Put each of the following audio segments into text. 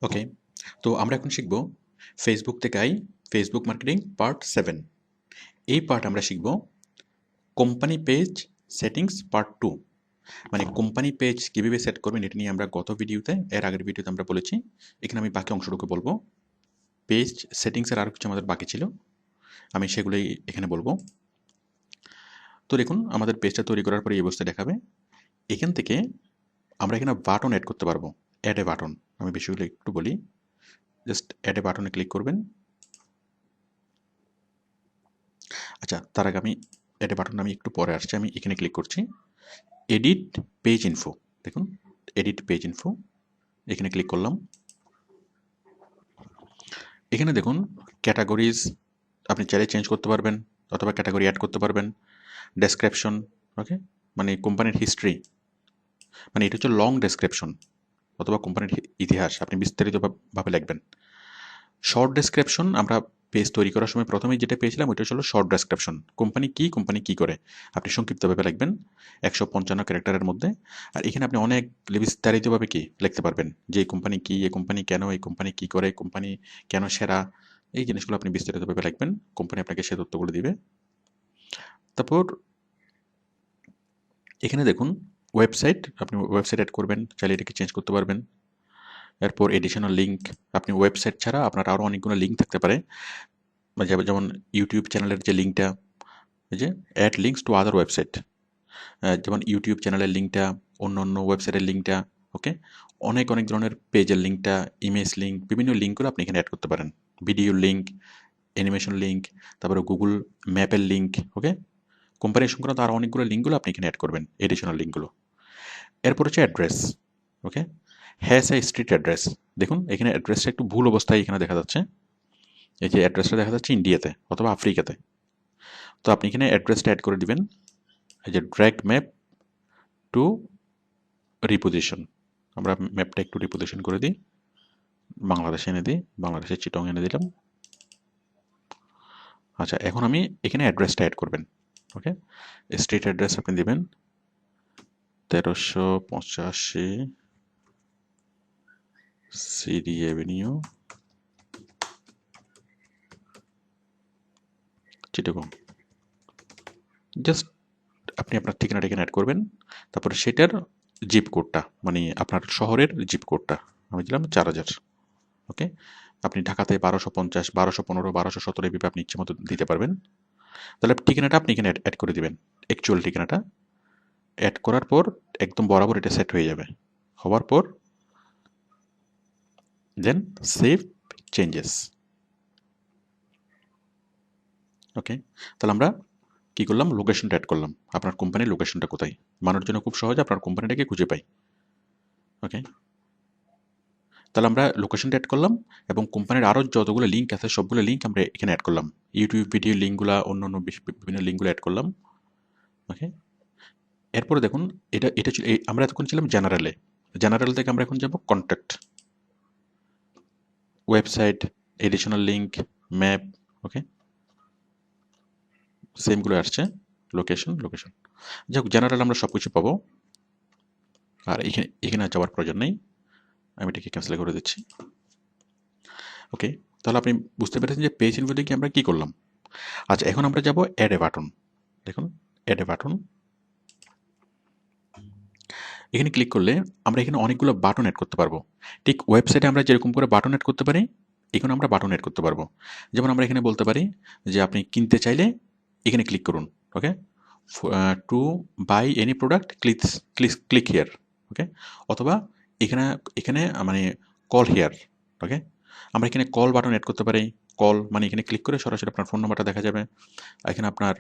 ওকে, তো আমরা এখন শিখব ফেসবুক থেকে ফেসবুক মার্কেটিং পার্ট 7। এই পার্ট আমরা শিখব কোম্পানি পেজ সেটিংস পার্ট 2। মানে কোম্পানি পেজ কীভাবে সেট করবেন এটা নিয়ে আমরা গত ভিডিওতে এর আগের ভিডিওতে আমরা বলেছি। এখানে আমি বাকি অংশটুকু বলবো। পেজ সেটিংসের আরও কিছু আমাদের বাকি ছিল, আমি সেগুলোই এখানে বলবো। তো দেখুন, আমাদের পেজটা তৈরি করার পরে এই অবস্থা দেখাবে। এখান থেকে আমরা এখানে বাটন অ্যাড করতে পারবো। অ্যাড এ বাটন, আমি বিষয়গুলো একটু বলি। জাস্ট অ্যাড এ বাটনে ক্লিক করবেন। আচ্ছা, তার আগে আমি অ্যাড এ বাটন আমি একটু পরে আসছি, আমি এখানে ক্লিক করছি। এডিট পেজ ইনফো, দেখুন এডিট পেজ ইনফো, এখানে ক্লিক করলাম। এখানে দেখুন ক্যাটাগরিজ আপনি চাইলে চেঞ্জ করতে পারবেন অথবা ক্যাটাগরি অ্যাড করতে পারবেন। ডেসক্রিপশন, ওকে, মানে কোম্পানির হিস্ট্রি, মানে এটা হচ্ছে লং ডেসক্রিপশন অথবা কোম্পানির ইতিহাস আপনি বিস্তারিতভাবে লিখবেন। শর্ট ডেসক্রিপশন আমরা পেজ তৈরি করার সময় প্রথমেই যেটা পেয়েছিলাম ওইটা ছিল শর্ট ডেসক্রিপশন, কোম্পানি কী করে আপনি সংক্ষিপ্তভাবে লিখবেন 155 ক্যারেক্টারের মধ্যে। আর এখানে আপনি অনেক বিস্তারিতভাবে কি লিখতে পারবেন, যে এই কোম্পানি কী, এই কোম্পানি কেন, এই কোম্পানি কী করে, কোম্পানি কেন সেরা, এই জিনিসগুলো আপনি বিস্তারিতভাবে লিখবেন, কোম্পানি আপনাকে সে তথ্যগুলো দিবে। তারপর এখানে দেখুন ওয়েবসাইট, আপনি ওয়েবসাইট অ্যাড করবেন, চাইলে এটাকে চেঞ্জ করতে পারবেন। এরপর এডিশনাল লিঙ্ক, আপনি ওয়েবসাইট ছাড়া আপনার আরও অনেকগুলো লিঙ্ক থাকতে পারে, যেমন ইউটিউব চ্যানেলের যে লিঙ্কটা, এই যে add links to other website, যেমন ইউটিউব চ্যানেলের লিঙ্কটা, অন্য অন্য ওয়েবসাইটের লিঙ্কটা, ওকে, অনেক ধরনের পেজের লিঙ্কটা, ইমেজ লিঙ্ক, বিভিন্ন লিঙ্কগুলো আপনি এখানে অ্যাড করতে পারেন। ভিডিও লিঙ্ক, অ্যানিমেশন লিঙ্ক, তারপরে গুগল ম্যাপের লিঙ্ক, ওকে, কোম্পানি সংক্রান্ত আরও অনেকগুলো লিঙ্কগুলো আপনি এখানে অ্যাড করবেন, এডিশনাল লিঙ্কগুলো। এরপর হচ্ছে address, okay, hash a street address. দেখুন এখানে অ্যাড্রেসটা একটু ভুল অবস্থায় এখানে দেখা যাচ্ছে, এই যে অ্যাড্রেসটা দেখা যাচ্ছে ইন্ডিয়াতে অথবা আফ্রিকাতে। তো আপনি এখানে অ্যাড্রেসটা অ্যাড করে দিবেন, এই যে ড্র্যাগ ম্যাপ টু রিপোজিশন, আমরা ম্যাপটা একটু রিপোজিশন করে দিই, বাংলাদেশে এনে দিই, বাংলাদেশের চিটং এনে দিলাম। আচ্ছা, এখন আমি এখানে অ্যাড্রেসটা অ্যাড করবেন, ওকে, স্ট্রিট অ্যাড্রেস আপনি দিবেন 1385 সিডি অ্যাভিনিউ, চিটাগং। জাস্ট আপনি আপনার ঠিকানাটা এখানে অ্যাড করবেন। তারপরে সেটার জিপ কোডটা, মানে আপনার শহরের জিপ কোডটা আমি দিলাম 4000, ওকে। আপনি ঢাকাতে 1250, 1215, 1217 এভাবে আপনি ইচ্ছে মতো দিতে পারবেন। তাহলে ঠিকানাটা আপনি এখানে অ্যাড করে দিবেন, অ্যাকচুয়াল ঠিকানাটা অ্যাড করার পর একদম বরাবর এটা সেট হয়ে যাবে। হওয়ার পর দেন সেভ চেঞ্জেস, ওকে। তাহলে আমরা কী করলাম, লোকেশনটা অ্যাড করলাম, আপনার কোম্পানির লোকেশনটা কোথায়, মানুষের জন্য খুব সহজে আপনার কোম্পানিটাকে খুঁজে পাই, ওকে। তাহলে আমরা লোকেশনটা অ্যাড করলাম এবং কোম্পানির আরও যতগুলো লিঙ্ক আছে সবগুলো লিঙ্ক আমরা এখানে অ্যাড করলাম, ইউটিউব ভিডিও লিঙ্কগুলো, অন্য অন্য বিভিন্ন লিঙ্কগুলো অ্যাড করলাম, ওকে। এরপরে দেখুন এটা এটা ছিল আমরা এতক্ষণ ছিলাম জেনারেলে, জেনারেল থেকে আমরা এখন যাব contact, website, additional link, map, okay, সেমগুলো আসছে, লোকেশন, যাই হোক জেনারেল আমরা সব কিছু পাবো। আর এখানে এখানে যাওয়ার প্রয়োজন নেই, আমি এটাকে ক্যান্সেল করে দিচ্ছি, ওকে। তাহলে আপনি বুঝতে পেরেছেন যে পেজ ইনফো দিয়ে আমরা কী করলাম। আচ্ছা, এখন আমরা যাব অ্যাড এ বাটন, দেখুন অ্যাড এ বাটন, এখানে ক্লিক করলে আমরা এখানে অনেকগুলো বাটন অ্যাড করতে পারবো। ঠিক ওয়েবসাইটে আমরা যেরকম করে বাটন অ্যাড করতে পারি, এখানে আমরা বাটন অ্যাড করতে পারবো। যেমন আমরা এখানে বলতে পারি যে আপনি কিনতে চাইলে এখানে ক্লিক করুন, okay, to buy any product click here, okay, অথবা এখানে এখানে মানে কল হিয়ার, ওকে। আমরা এখানে কল বাটন অ্যাড করতে পারি, কল মানে এখানে ক্লিক করে সরাসরি আপনার ফোন নাম্বারটা দেখা যাবে। এখানে আপনার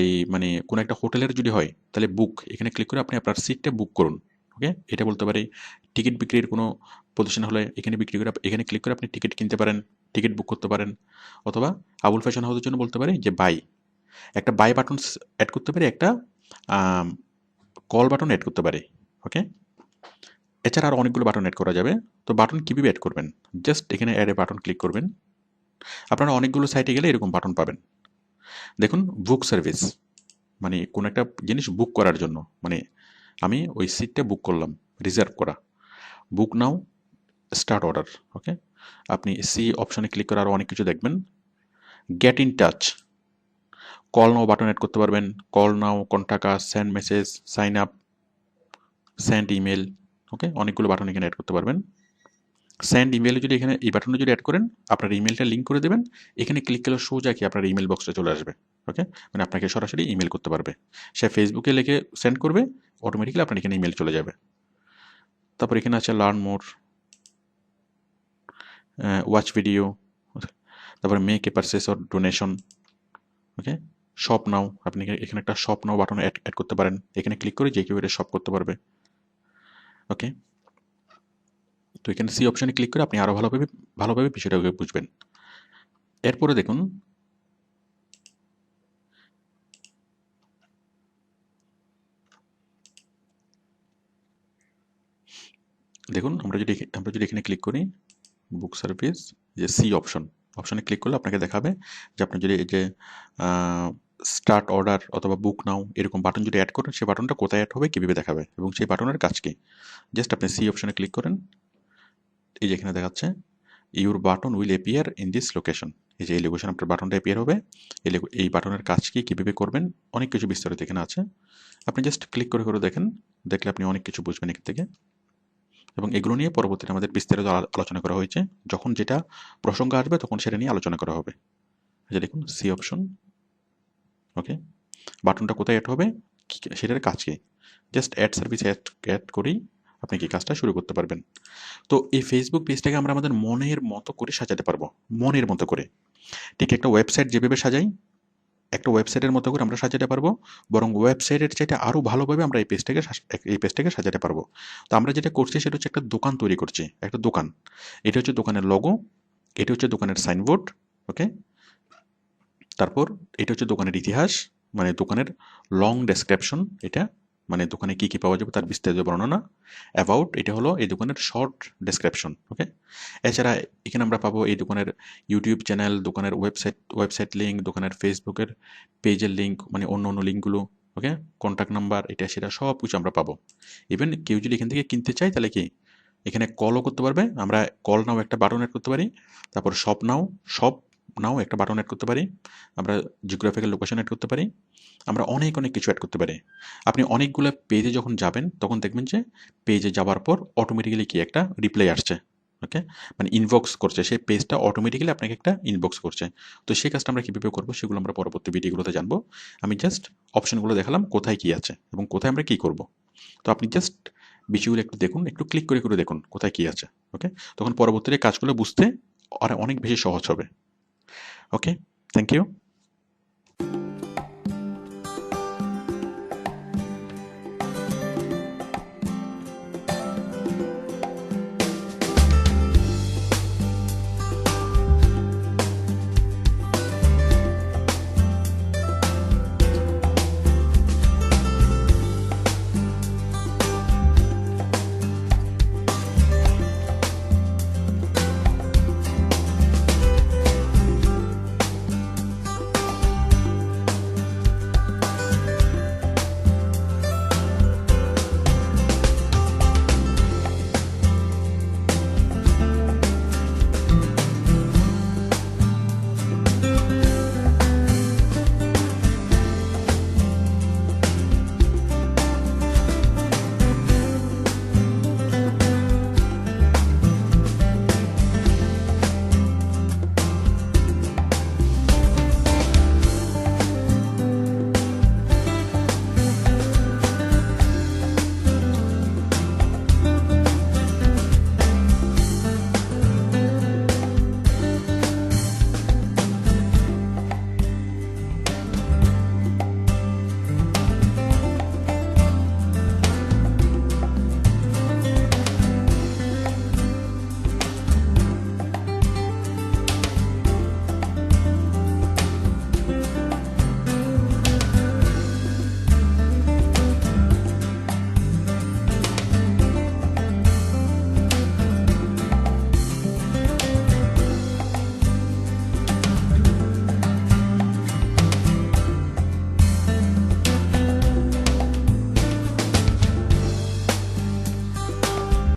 এই মানে কোনো একটা হোটেলের যদি হয় তাহলে বুক, এখানে ক্লিক করে আপনি আপনার সিটটা বুক করুন, ওকে, এটা বলতে পারি। টিকিট বিক্রির কোনো প্রতিষ্ঠান হলে এখানে বিক্রি করে এখানে ক্লিক করে আপনি টিকিট কিনতে পারেন, টিকিট বুক করতে পারেন। অথবা আবুল ফ্যাশন হাউসের জন্য বলতে পারি যে বাই, একটা বাই বাটন অ্যাড করতে পারি, একটা কল বাটন অ্যাড করতে পারি, ওকে। এছাড়া আরও অনেকগুলো বাটন অ্যাড করা যাবে। তো বাটন কীভাবে অ্যাড করবেন, জাস্ট এখানে অ্যাড এ বাটন ক্লিক করবেন। আপনারা অনেকগুলো সাইটে গেলে এরকম বাটন পাবেন। দেখুন বুক সার্ভিস, মানে কোনো একটা জিনিস বুক করার জন্য, মানে আমি ওই সিটটা বুক করলাম, রিজার্ভ করা, বুক নাও, স্টার্ট অর্ডার। ওকে, আপনি সি অপশনে ক্লিক করে আরও অনেক কিছু দেখবেন। Get in touch, call now button add করতে পারবেন। Call now, contact us, send message, sign up, send email. Okay, অনেকগুলো বাটন এখানে অ্যাড করতে পারবেন। সেন্ড ইমেলে যদি এখানে এই বাটনে যদি অ্যাড করেন, আপনার ইমেলটা লিঙ্ক করে দেবেন, এখানে ক্লিক করলে সোজা কি আপনার ইমেল বক্সে চলে আসবে। ওকে, মানে আপনাকে সরাসরি ইমেল করতে পারবে। সে ফেসবুকে লিখে সেন্ড করবে, অটোমেটিক্যালি আপনার এখানে ইমেল চলে যাবে। তারপর এখানে আছে লার্ন মোর, ওয়াচ ভিডিও, তারপরে make a purchase or donation. Okay, shop নাও, আপনি এখানে একটা শপ নাও বাটন অ্যাড করতে পারেন। এখানে ক্লিক করে যে কেউ এটা শপ করতে পারবে। ওকে, তো এখানে সি অপশনে ক্লিক করে আপনি আরও ভালোভাবে বিষয়টাকে বুঝবেন। এরপরে দেখুন, আমরা যদি এখানে ক্লিক করি বুক সার্ভিস, যে সি অপশনে ক্লিক করলে আপনাকে দেখাবে যে আপনি যদি এই যে স্টার্ট অর্ডার অথবা বুক নাও এরকম বাটন যদি অ্যাড করেন, সেই বাটনটা কোথায় অ্যাড হবে, কীভাবে দেখাবে এবং সেই বাটনের কাজ কি। জাস্ট আপনি সি অপশনে ক্লিক করেন, এই যে এখানে দেখাচ্ছে your button will appear in this location. এই যে এই লোকেশন আপনার বাটনটা অ্যাপিয়ার হবে। এই বাটনের কাজ কি, কীভাবে করবেন, অনেক কিছু বিস্তারিত এখানে আছে। আপনি জাস্ট ক্লিক করে দেখেন, দেখলে আপনি অনেক কিছু বুঝবেন এখান থেকে। এবং এগুলো নিয়ে পরবর্তীতে আমাদের বিস্তারিত আলোচনা করা হয়েছে। যখন যেটা প্রসঙ্গ আসবে তখন সেটা নিয়ে আলোচনা করা হবে। এই যে দেখুন সি অপশন। ওকে, বাটনটা কোথায় অ্যাড হবে, সেটার কাজ কি, জাস্ট অ্যাড সার্ভিস অ্যাড করেই আপনি কি কাজটা শুরু করতে পারবেন। তো এই ফেসবুক পেজটাকে আমরা আমাদের মনের মতো করে সাজাতে পারবো, মনের মতো করে। ঠিক একটা ওয়েবসাইট যেভাবে সাজাই, একটা ওয়েবসাইটের মতো করে আমরা সাজাতে পারবো, বরং ওয়েবসাইটের চাইতে আরও ভালোভাবে আমরা এই পেজটাকে সাজাতে পারবো। তো আমরা যেটা করছি সেটা হচ্ছে একটা দোকান তৈরি করছি, একটা দোকান। এটা হচ্ছে দোকানের লোগো, এটা হচ্ছে দোকানের সাইনবোর্ড। ওকে, তারপর এটা হচ্ছে দোকানের ইতিহাস, মানে দোকানের লং ডেসক্রিপশন, এটা মানে দোকানে কী কী পাওয়া যাবে তার বিস্তারিত বর্ণনা। অ্যাবাউট, এটা হলো এই দোকানের শর্ট ডেসক্রিপশন। ওকে, এছাড়া এখানে আমরা পাবো এই দোকানের ইউটিউব চ্যানেল, দোকানের ওয়েবসাইট লিঙ্ক, দোকানের ফেসবুকের পেজের লিঙ্ক, মানে অন্য লিঙ্কগুলো। ওকে, কন্ট্যাক্ট নাম্বার, এটা সেটা সব কিছু আমরা পাবো। ইভেন কেউ যদি এখান থেকে কিনতে চায় তাহলে কি এখানে কলও করতে পারবে। আমরা কল নাও একটা বাটন অ্যাড করতে পারি, তারপর শপ নাও একটা বাটন অ্যাড করতে পারি, আমরা জিওগ্রাফিক্যাল লোকেশন অ্যাড করতে পারি, আমরা অনেক কিছু অ্যাড করতে পারি। আপনি অনেকগুলো পেজে যখন যাবেন তখন দেখবেন যে পেজে যাওয়ার পর অটোমেটিক্যালি কি একটা রিপ্লাই আসছে। ওকে, মানে ইনবক্স করছে, সেই পেজটা অটোমেটিক্যালি আপনাকে একটা ইনবক্স করছে। তো সেই কাজটা আমরা কীভাবে করবো সেগুলো আমরা পরবর্তী ভিডিওগুলোতে জানবো। আমি জাস্ট অপশনগুলো দেখালাম কোথায় কী আছে এবং কোথায় আমরা কী করব। তো আপনি জাস্ট বিষয়গুলো একটু দেখুন, একটু ক্লিক করে দেখুন কোথায় কী আছে। ওকে, তখন পরবর্তীতে কাজগুলো বুঝতে আর অনেক বেশি সহজ হবে। ওকে, থ্যাংক ইউ।